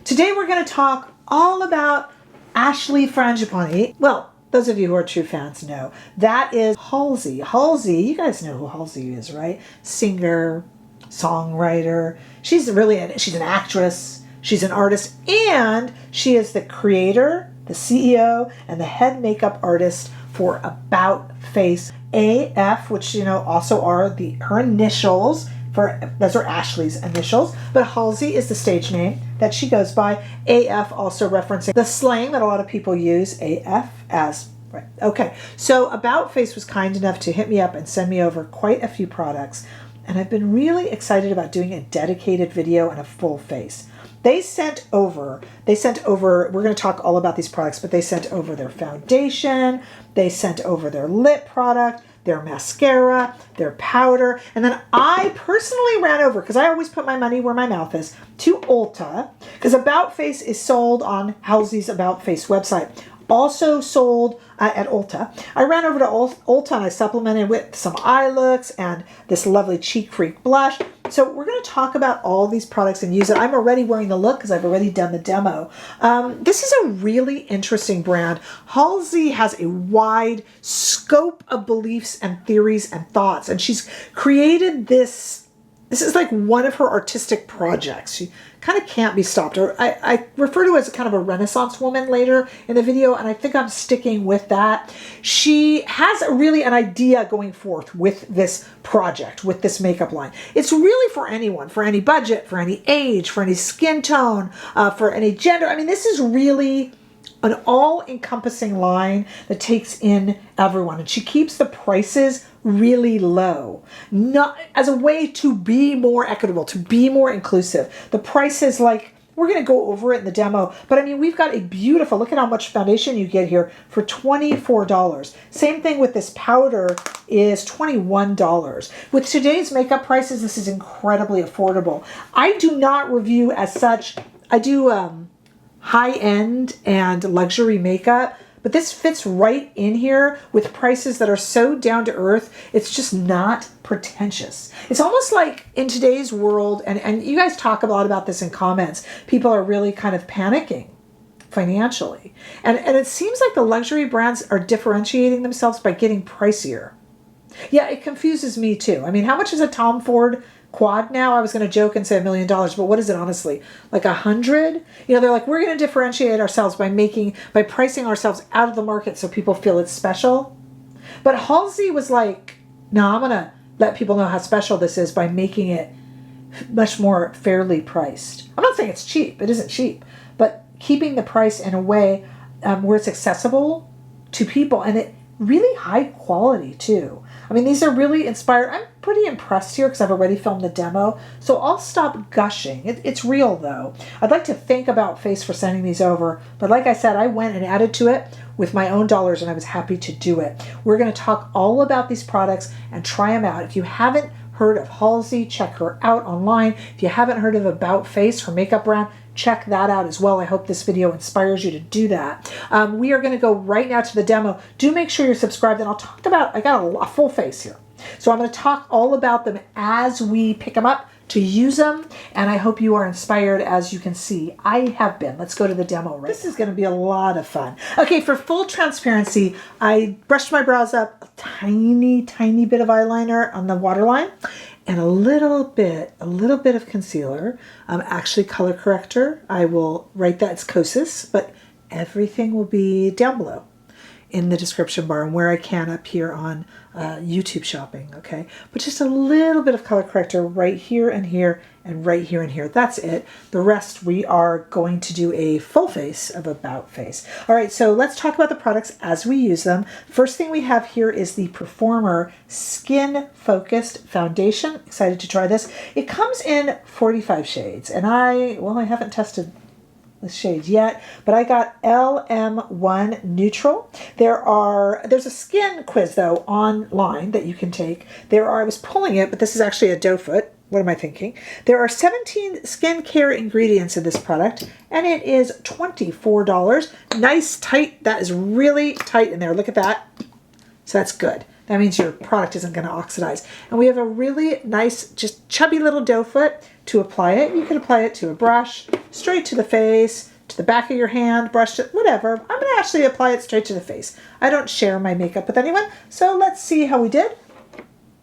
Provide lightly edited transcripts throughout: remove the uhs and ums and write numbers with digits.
Today we're going to talk all about Ashley Frangipane. Well, those of you who are true fans know that is Halsey. Halsey, you guys know who Halsey is, right? Singer, songwriter. She's an actress. She's an artist, and she is the creator, the CEO, and the head makeup artist for About Face. AF, which also are her initials. Those are Ashley's initials, but Halsey is the stage name that she goes by. AF also referencing the slang that a lot of people use, AF as, right. Okay, so About Face was kind enough to hit me up and send me over quite a few products, and I've been really excited about doing a dedicated video and a full face. They sent over, we're going to talk all about these products, but they sent over their foundation, they sent over their lip product, their mascara, their powder, and then I personally ran over, because I always put my money where my mouth is, to Ulta, because About Face is sold on Halsey's About Face website. Also sold at Ulta. I ran over to Ulta and I supplemented with some eye looks and this lovely Cheek Freak blush. So we're going to talk about all these products and use it. I'm already wearing the look because I've already done the demo. This is a really interesting brand. Halsey has a wide scope of beliefs and theories and thoughts, and she's created this. This is like one of her artistic projects. She kind of can't be stopped. Or I refer to her as kind of a Renaissance woman later in the video, and I think I'm sticking with that. She has really an idea going forth with this project, with this makeup line. It's really for anyone, for any budget, for any age, for any skin tone, for any gender. I mean, this is really an all-encompassing line that takes in everyone, and she keeps the prices really low, not as a way to be more equitable, to be more inclusive. The prices, like, we're going to go over it in the demo, but I mean, we've got a beautiful, look at how much foundation you get here for $24. Same thing with this powder is $21. With today's makeup prices, this is incredibly affordable. I do not review as such. I do high-end and luxury makeup, but this fits right in here with prices that are so down to earth. It's just not pretentious. It's almost like in today's world, and you guys talk a lot about this in comments, people are really kind of panicking financially. And it seems like the luxury brands are differentiating themselves by getting pricier. Yeah, it confuses me too. I mean, how much is a Tom Ford quad now? I was going to joke and say $1 million, but what is it honestly? Like 100? They're like, we're going to differentiate ourselves by pricing ourselves out of the market so people feel it's special. But Halsey was like, no, I'm going to let people know how special this is by making it much more fairly priced. I'm not saying it's cheap. It isn't cheap, but keeping the price in a way where it's accessible to people, and it really high quality too. I mean, these are really inspired. I'm pretty impressed here because I've already filmed the demo, so I'll stop gushing. It's real though. I'd like to thank About Face for sending these over, but like I said, I went and added to it with my own dollars, and I was happy to do it. We're going to talk all about these products and try them out. If you haven't heard of Halsey, check her out online. If you haven't heard of About Face, her makeup brand, check that out as well. I hope this video inspires you to do that. We are going to go right now to the demo. Do make sure you're subscribed, and I'll talk about, I got a full face here. So I'm going to talk all about them as we pick them up to use them, and I hope you are inspired. As you can see, I have been. Let's go to the demo right This is going to be a lot of fun. Okay, for full transparency, I brushed my brows up, a tiny bit of eyeliner on the waterline, and a little bit of concealer, actually color corrector. I will write that, it's Kosas, but everything will be down below in the description bar and where I can up here on YouTube shopping, okay? But just a little bit of color corrector right here and here and right here and here. That's it. The rest, we are going to do a full face of About Face. All right, so let's talk about the products as we use them. First thing we have here is the Performer Skin Focused Foundation. Excited to try this. It comes in 45 shades, and I haven't tested the shades yet, but I got LM1 Neutral. There's a skin quiz though online that you can take. I was pulling it, but this is actually a doe foot. What am I thinking? There are 17 skincare ingredients in this product, and it is $24. Nice, tight. That is really tight in there. Look at that. So that's good. That means your product isn't going to oxidize. And we have a really nice, just chubby little doe foot. to apply it. You can apply it to a brush, straight to the face, to the back of your hand, brush it, whatever. I'm going to actually apply it straight to the face. I don't share my makeup with anyone, so let's see how we did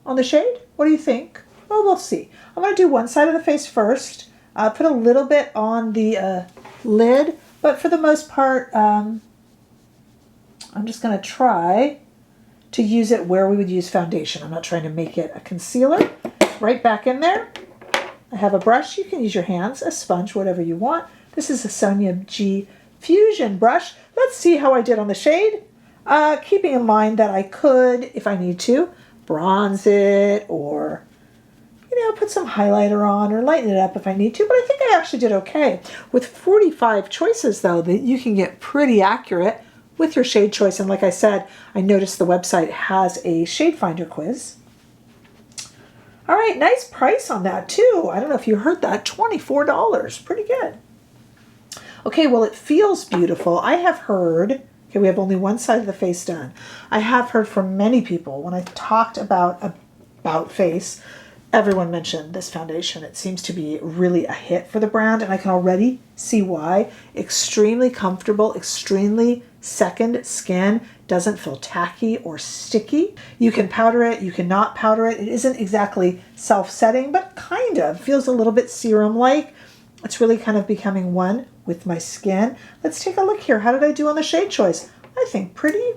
on the shade. What do you think? Well, we'll see. I'm going to do one side of the face first. Put a little bit on the lid, but for the most part, I'm just going to try to use it where we would use foundation. I'm not trying to make it a concealer. Right back in there. I have a brush. You can use your hands, a sponge, whatever you want. This is a Sonia G Fusion brush. Let's see how I did on the shade. Keeping in mind that I could, if I need to, bronze it or, you know, put some highlighter on or lighten it up if I need to. But I think I actually did okay. With 45 choices, though, that you can get pretty accurate with your shade choice. And like I said, I noticed the website has a shade finder quiz. All right, nice price on that too. I don't know if you heard that, $24, pretty good. Okay, well, it feels beautiful. I have heard, okay, we have only one side of the face done. I have heard from many people when I talked about face, everyone mentioned this foundation. It seems to be really a hit for the brand, and I can already see why. Extremely comfortable, extremely second skin, doesn't feel tacky or sticky. You can powder it, you cannot powder it. It isn't exactly self-setting, but kind of feels a little bit serum-like. It's really kind of becoming one with my skin. Let's take a look here. How did I do on the shade choice? I think pretty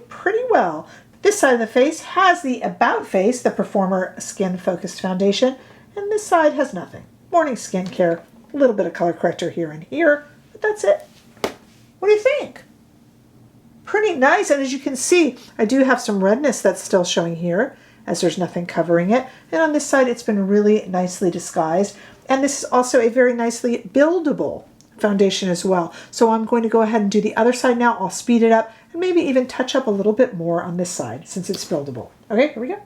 well. This side of the face has the About Face, the Performer Skin Focused Foundation, and this side has nothing. Morning skincare, a little bit of color corrector here and here, but that's it. What do you think? Pretty nice, and as you can see, I do have some redness that's still showing here, as there's nothing covering it. And on this side, it's been really nicely disguised. And this is also a very nicely buildable foundation as well. So I'm going to go ahead and do the other side now. I'll speed it up and maybe even touch up a little bit more on this side since it's buildable. Okay, here we go.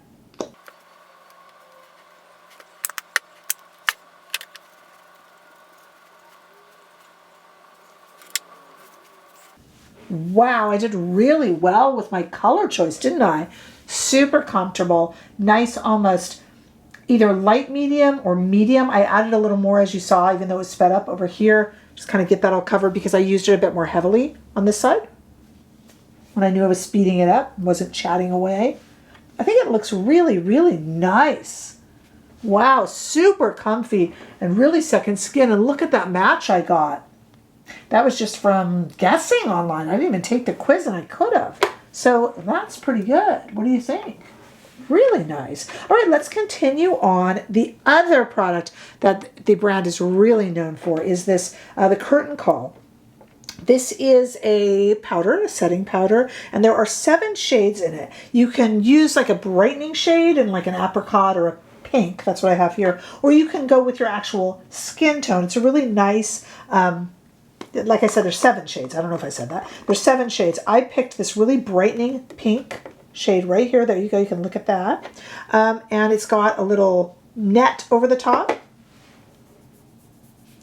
Wow, I did really well with my color choice, didn't I? Super comfortable, nice, almost either light medium or medium. I added a little more, as you saw, even though it was sped up over here. Just kind of get that all covered because I used it a bit more heavily on this side when I knew I was speeding it up, wasn't chatting away. I think it looks really, really nice. Wow, super comfy and really second skin. And look at that match I got. That was just from guessing online. I didn't even take the quiz, and I could have. So that's pretty good. What do you think? Really nice. All right, let's continue on. The other product that the brand is really known for is this, the Curtain Call. This is a powder, a setting powder, and there are 7 shades in it. You can use like a brightening shade and like an apricot or a pink. That's what I have here. Or you can go with your actual skin tone. It's a really nice, like I said, there's 7 shades. I don't know if I said that. There's 7 shades. I picked this really brightening pink shade right here. There you go. You can look at that. And it's got a little net over the top.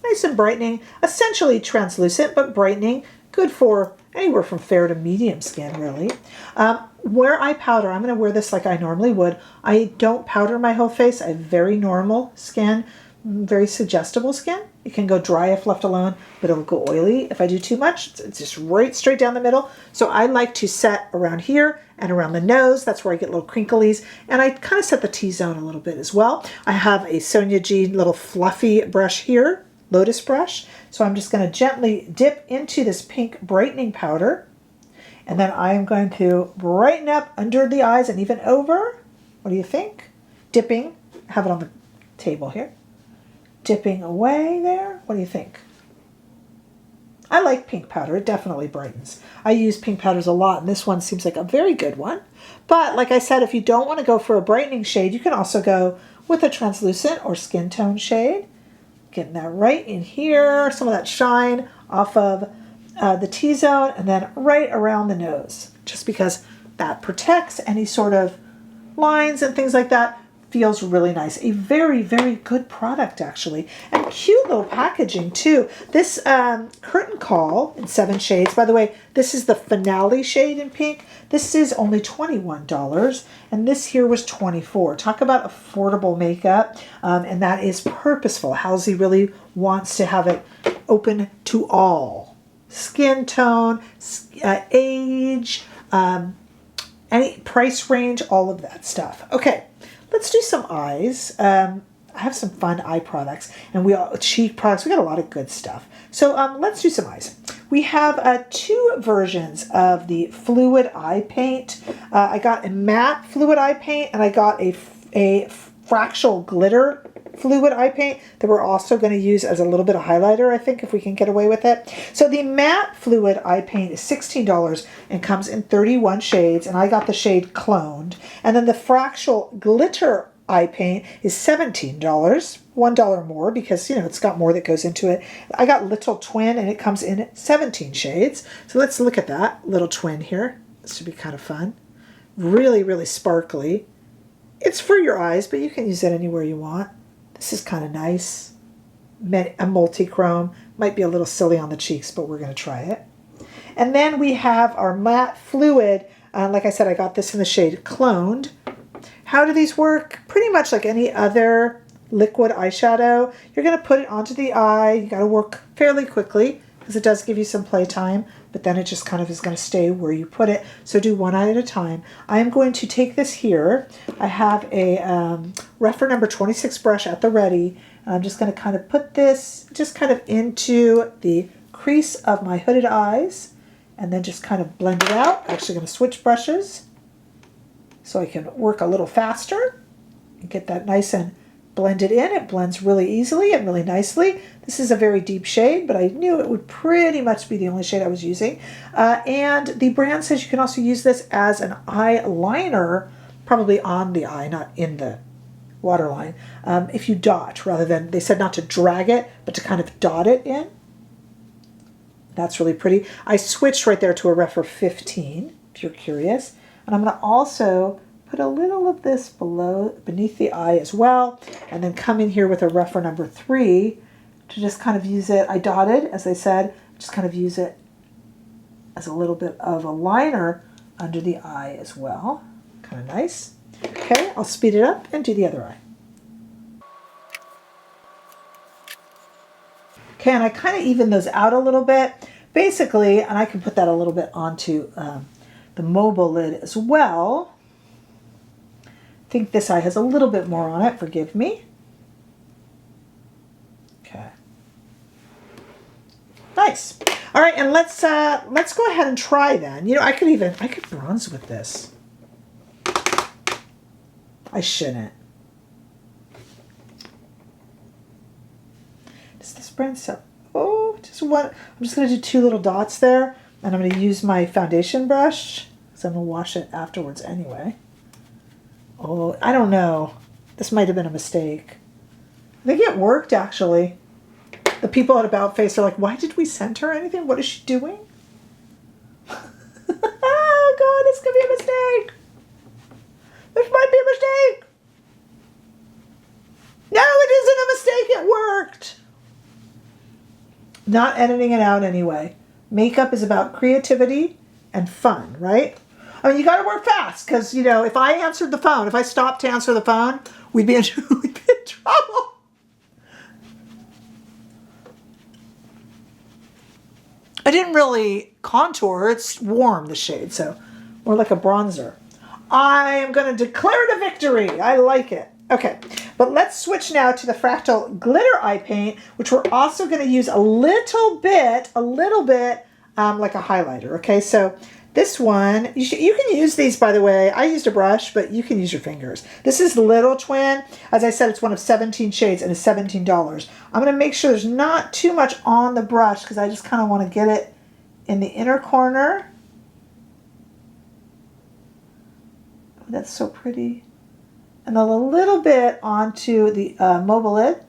Nice and brightening. Essentially translucent, but brightening. Good for anywhere from fair to medium skin, really. Where I powder, I'm going to wear this like I normally would. I don't powder my whole face. I have very normal skin, very suggestible skin. It can go dry if left alone, but it'll go oily if I do too much. It's just right straight down the middle. So I like to set around here and around the nose. That's where I get little crinklies. And I kind of set the T-zone a little bit as well. I have a Sonia G little fluffy brush here, Lotus brush. So I'm just going to gently dip into this pink brightening powder. And then I'm going to brighten up under the eyes and even over. What do you think? Dipping. Have it on the table here. Dipping away there. What do you think? I like pink powder. It definitely brightens. I use pink powders a lot, and this one seems like a very good one. But like I said, if you don't want to go for a brightening shade, you can also go with a translucent or skin tone shade. Getting that right in here. Some of that shine off of the T-zone, and then right around the nose, just because that protects any sort of lines and things like that Feels really nice. A very, very good product, actually. And cute little packaging, too. This Curtain Call in 7 shades. By the way, this is the finale shade in pink. This is only $21, and this here was $24. Talk about affordable makeup, and that is purposeful. Halsey really wants to have it open to all. Skin tone, age, any price range, all of that stuff. Okay. Let's do some eyes. I have some fun eye products and cheek products. We got a lot of good stuff. So let's do some eyes. We have 2 versions of the fluid eye paint. I got a matte fluid eye paint and I got a fractal glitter fluid eye paint that we're also going to use as a little bit of highlighter, I think, if we can get away with it. So the matte fluid eye paint is $16 and comes in 31 shades, and I got the shade Cloned. And then the fractal glitter eye paint is $17, $1 more because, you know, it's got more that goes into it. I got Little Twin, and it comes in 17 shades. So let's look at that Little Twin here. This should be kind of fun. Really, really sparkly. It's for your eyes, but you can use it anywhere you want. This is kind of nice. A multi-chrome. Might be a little silly on the cheeks, but we're going to try it. And then we have our matte fluid. Like I said, I got this in the shade Cloned. How do these work? Pretty much like any other liquid eyeshadow. You're going to put it onto the eye. You got to work fairly quickly because it does give you some playtime, but then it just kind of is going to stay where you put it. So do one eye at a time. I am going to take this here. I have a Rephr number 26 brush at the ready. I'm just going to kind of put this just kind of into the crease of my hooded eyes and then just kind of blend it out. I'm actually going to switch brushes so I can work a little faster and get that nice and blended in. It blends really easily and really nicely. This is a very deep shade, but I knew it would pretty much be the only shade I was using. And the brand says you can also use this as an eyeliner, probably on the eye, not in the waterline, if you dot, rather than, they said not to drag it, but to kind of dot it in. That's really pretty. I switched right there to a Rephr 15, if you're curious. And I'm going to also put a little of this beneath the eye as well, and then come in here with a Rephr number 3 to just kind of use it. I dotted, as I said, just kind of use it as a little bit of a liner under the eye as well. Kind of nice. Okay, I'll speed it up and do the other eye. Okay, and I kind of even those out a little bit. Basically, and I can put that a little bit onto the mobile lid as well. I think this eye has a little bit more on it, forgive me. Okay. Nice. All right, and let's go ahead and try then. You know, I could bronze with this. I shouldn't. Does this brand sell? Oh, just one. I'm just going to do 2 little dots there, and I'm going to use my foundation brush, so I'm going to wash it afterwards anyway. Oh, I don't know. This might have been a mistake. I think it worked, actually. The people at About Face are like, why did we send her anything? What is she doing? Oh, God, this could be a mistake. This might be a mistake. No, it isn't a mistake. It worked. Not editing it out anyway. Makeup is about creativity and fun, right? I mean, you got to work fast because, you know, if I answered the phone, if I stopped to answer the phone, we'd be in trouble. I didn't really contour. It's warm, the shade, so more like a bronzer. I am going to declare it a victory. I like it. Okay, but let's switch now to the Fractal Glitter Eye Paint, which we're also going to use a little bit like a highlighter. Okay, so this one, you can use these, by the way. I used a brush, but you can use your fingers. This is Little Twin. As I said, it's one of 17 shades and it's $17. I'm going to make sure there's not too much on the brush because I just kind of want to get it in the inner corner. Oh, that's so pretty. And then a little bit onto the mobile lid.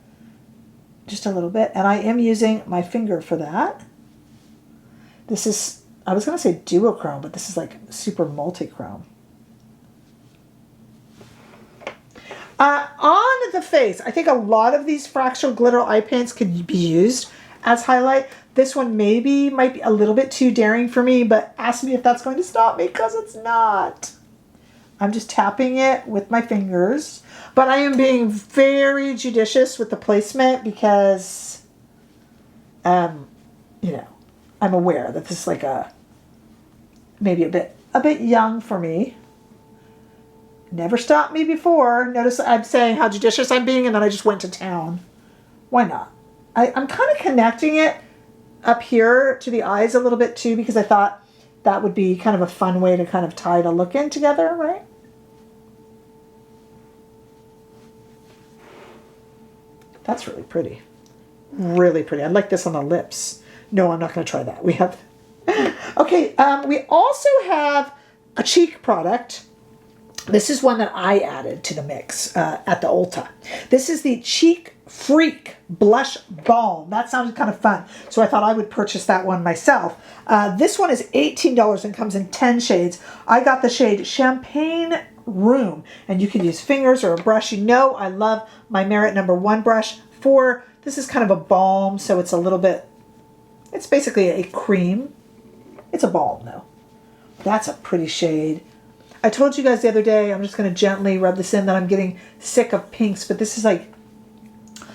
Just a little bit. And I am using my finger for that. This is, I was going to say duochrome, but this is like super multi-chrome. On the face, I think a lot of these fractal glitter eye paints could be used as highlight. This one maybe might be a little bit too daring for me, but ask me if that's going to stop me, because it's not. I'm just tapping it with my fingers, but I am being very judicious with the placement because, you know, I'm aware that this is like maybe a bit young for me. Never stopped me before. Notice I'm saying how judicious I'm being, and then I just went to town. Why not? I'm kind of connecting it up here to the eyes a little bit too, because I thought that would be kind of a fun way to kind of tie the look in together, right? That's really pretty. Really pretty. I like this on the lips. No, I'm not going to try that. We have... Okay, we also have a cheek product. This is one that I added to the mix at the Ulta. This is the Cheek Freak Blush Balm. That sounded kind of fun, so I thought I would purchase that one myself. This one is $18 and comes in 10 shades. I got the shade Champagne Room, and you can use fingers or a brush. You know I love my Merit #1 brush for, this is kind of a balm, so it's a little bit, it's basically a cream. It's a balm though. That's a pretty shade. I told you guys the other day, I'm just going to gently rub this in, that I'm getting sick of pinks, but this is like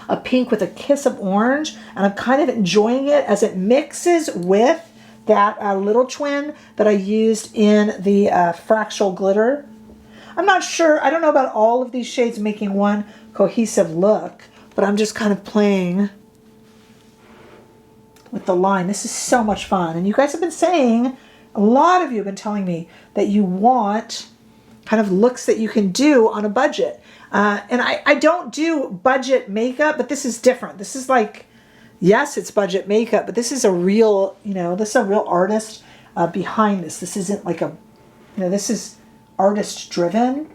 a pink with a kiss of orange, and I'm kind of enjoying it as it mixes with that little twin that I used in the Fractal glitter. I'm not sure, I don't know about all of these shades making one cohesive look, but I'm just kind of playing with the line. This is so much fun, and you guys have been saying, a lot of you have been telling me that you want kind of looks that you can do on a budget. And I don't do budget makeup, but this is different. This is like, yes, it's budget makeup, but this is a real, you know, this is a real artist behind this. This isn't like a, you know, this is artist driven,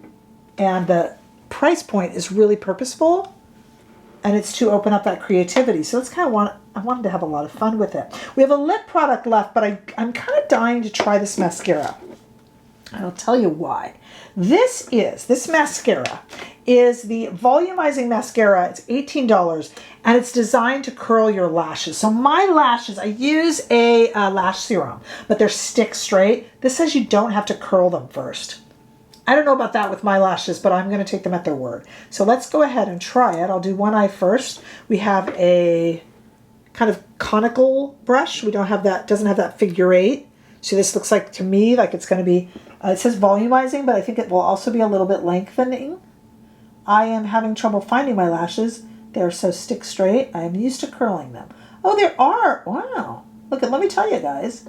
and the price point is really purposeful, and it's to open up that creativity. So it's kind of I wanted to have a lot of fun with it. We have a lip product left, but I'm kind of dying to try this mascara. And I'll tell you why. This mascara is the Volumizing Mascara. It's $18, and it's designed to curl your lashes. So my lashes, I use a lash serum, but they're stick straight. This says you don't have to curl them first. I don't know about that with my lashes, but I'm going to take them at their word. So let's go ahead and try it. I'll do one eye first. We have a kind of conical brush. We don't have that, doesn't have that figure 8. So this looks like, to me, like it's going to be, it says volumizing, but I think it will also be a little bit lengthening. I am having trouble finding my lashes. They're so stick straight. I am used to curling them. Oh, there are. Wow. Look, let me tell you guys,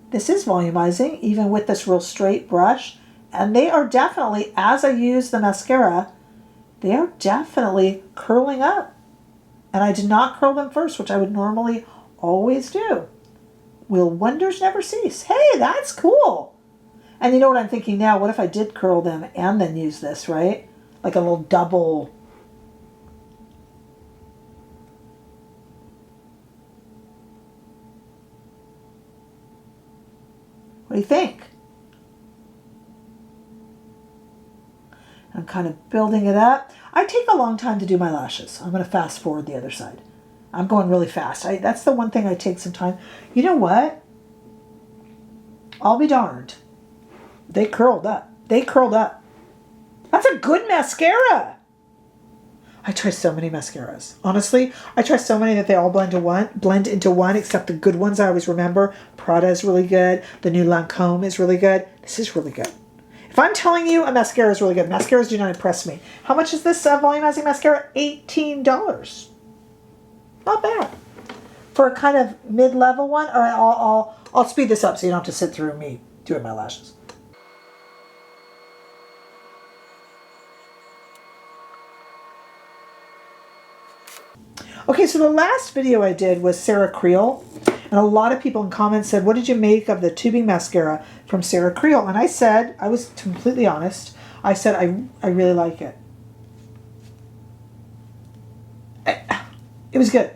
this is volumizing, even with this real straight brush. And they are definitely, as I use the mascara, they are definitely curling up. And I did not curl them first, which I would normally always do. Will wonders never cease? Hey, that's cool. And you know what I'm thinking now? What if I did curl them and then use this, right? Like a little double. What do you think? I'm kind of building it up. I take a long time to do my lashes. I'm going to fast forward the other side. I'm going really fast. That's the one thing I take some time. You know what? I'll be darned. They curled up. They curled up. That's a good mascara. I try so many mascaras. Honestly, I try so many that they all blend into one, except the good ones I always remember. Prada is really good. The new Lancome is really good. This is really good. If I'm telling you a mascara is really good, mascaras do not impress me. How much is this volumizing mascara? $18. Not bad. For a kind of mid-level one, or I'll speed this up so you don't have to sit through me doing my lashes. Okay, so the last video I did was Sarah Creel, and a lot of people in comments said, what did you make of the tubing mascara from Sarah Creel? And I said, I was completely honest, I said I really like it. It was good.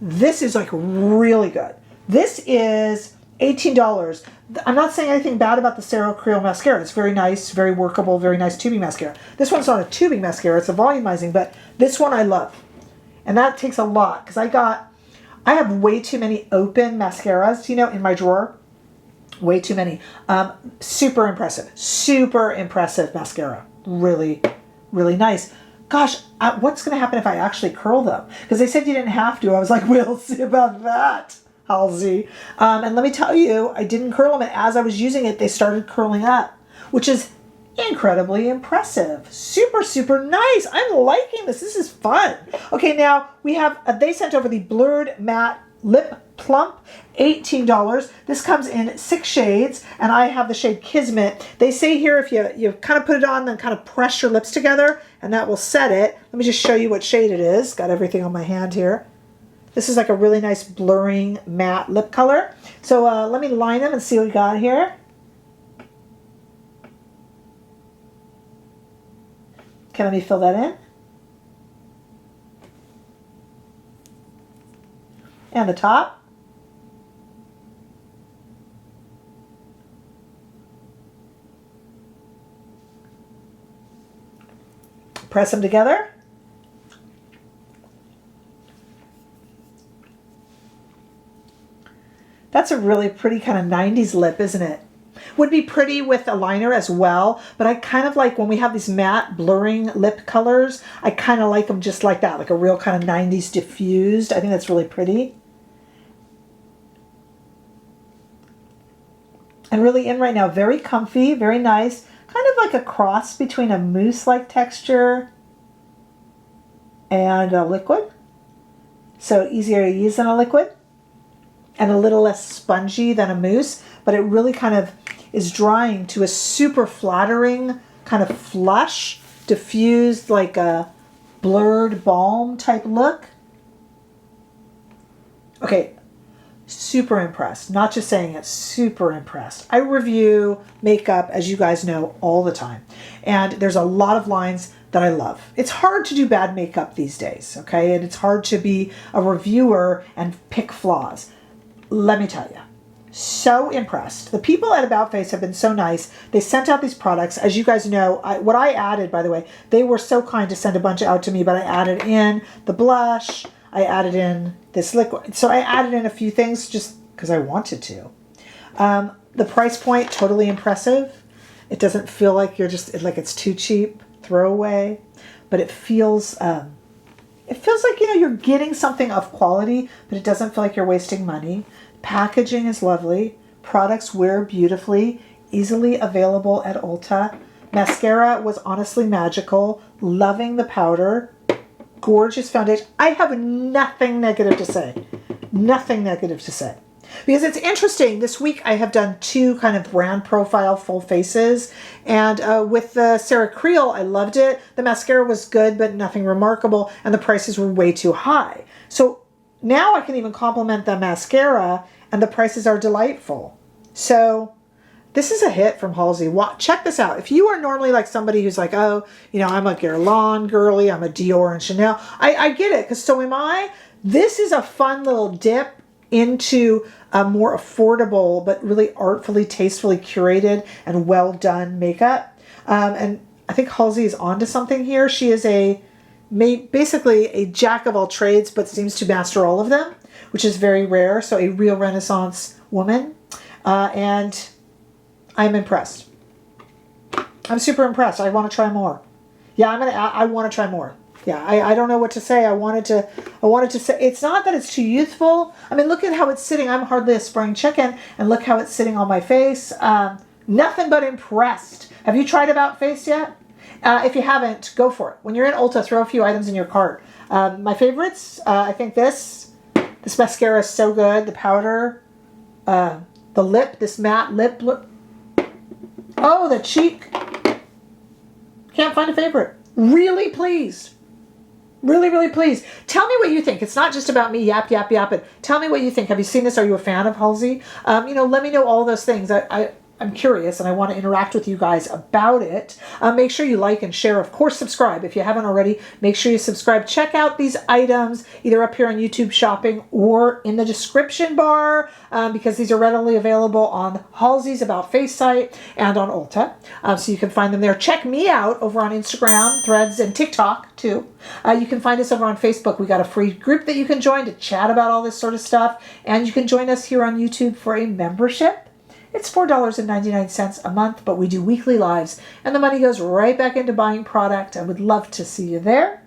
This is like really good. This is $18. I'm not saying anything bad about the Surratt mascara. It's very nice, very workable, very nice tubing mascara. This one's not a tubing mascara, it's a volumizing, but this one I love. And that takes a lot, because I have way too many open mascaras, you know, in my drawer. Way too many. Super impressive mascara. Really, really nice. Gosh, what's going to happen if I actually curl them? Because they said you didn't have to. I was like, we'll see about that, Halsey. And let me tell you, I didn't curl them. And as I was using it, they started curling up, which is incredibly impressive. Super nice. I'm liking this. This is fun. Okay, now we have, they sent over the Blurred Matte Lip Plump, $18. This comes in 6 shades, and I have the shade Kismet. They say here if you kind of put it on, then kind of press your lips together, and that will set it. Let me just show you what shade it is. Got everything on my hand here. This is like a really nice blurring matte lip color. So let me line them and see what we got here. Okay, let me fill that in. And the top. Press them together. That's a really pretty kind of 90s lip, isn't it? Would be pretty with a liner as well, but I kind of like when we have these matte blurring lip colors, I kind of like them just like that, like a real kind of 90s diffused. I think that's really pretty. And really in right now, very comfy, very nice, kind of like a cross between a mousse-like texture and a liquid. So easier to use than a liquid and a little less spongy than a mousse, but it really kind of is drying to a super flattering, kind of flush, diffused, like a blurred balm type look. Okay, super impressed. Not just saying it, super impressed. I review makeup, as you guys know, all the time. And there's a lot of lines that I love. It's hard to do bad makeup these days, okay? And it's hard to be a reviewer and pick flaws. Let me tell you. So impressed. The people at About Face have been so nice. They sent out these products. As you guys know, what I added, by the way, they were so kind to send a bunch out to me, but I added in the blush. I added in this liquid. So I added in a few things just because I wanted to. The price point, totally impressive. It doesn't feel like you're just, like it's too cheap, throwaway, but it feels like, you know, you're getting something of quality, but it doesn't feel like you're wasting money. Packaging is lovely. Products wear beautifully, easily available at Ulta. Mascara was honestly magical. Loving the powder. Gorgeous foundation. I have nothing negative to say. Nothing negative to say. Because it's interesting, this week I have done 2 kind of brand profile full faces, and with the Surratt I loved it. The mascara was good, but nothing remarkable, and the prices were way too high. So now I can even compliment the mascara, and the prices are delightful. So this is a hit from Halsey. Check this out. If you are normally like somebody who's like, oh, you know, I'm a Guerlain girly, I'm a Dior and Chanel, I get it, because so am I. This is a fun little dip into a more affordable but really artfully, tastefully curated and well done makeup. And I think Halsey is onto something here. She is basically a jack of all trades, but seems to master all of them, which is very rare. So a real Renaissance woman. And I'm impressed. I'm super impressed. I want to try more. Yeah, I want to try more. Yeah, I don't know what to say. I wanted to say, it's not that it's too youthful. I mean, look at how it's sitting. I'm hardly a spring chicken, and look how it's sitting on my face. Nothing but impressed. Have you tried About Face yet? If you haven't, go for it. When you're in Ulta, throw a few items in your cart. My favorites, I think this mascara is so good. The powder, the lip, this matte lip. Oh, the cheek. Can't find a favorite. Really pleased. Really, really pleased. Tell me what you think. It's not just about me yapping. Tell me what you think. Have you seen this? Are you a fan of Halsey? You know, let me know all those things. I I'm curious and I want to interact with you guys about it. Make sure you like and share. Of course, subscribe. If you haven't already, make sure you subscribe. Check out these items either up here on YouTube Shopping or in the description bar because these are readily available on Halsey's About Face site and on Ulta. So you can find them there. Check me out over on Instagram, Threads, and TikTok too. You can find us over on Facebook. We got a free group that you can join to chat about all this sort of stuff. And you can join us here on YouTube for a membership. It's $4.99 a month, but we do weekly lives, and the money goes right back into buying product. I would love to see you there.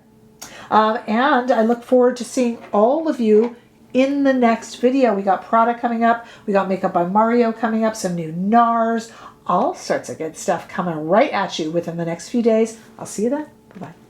And I look forward to seeing all of you in the next video. We got product coming up. We got Makeup by Mario coming up, some new NARS, all sorts of good stuff coming right at you within the next few days. I'll see you then. Bye-bye.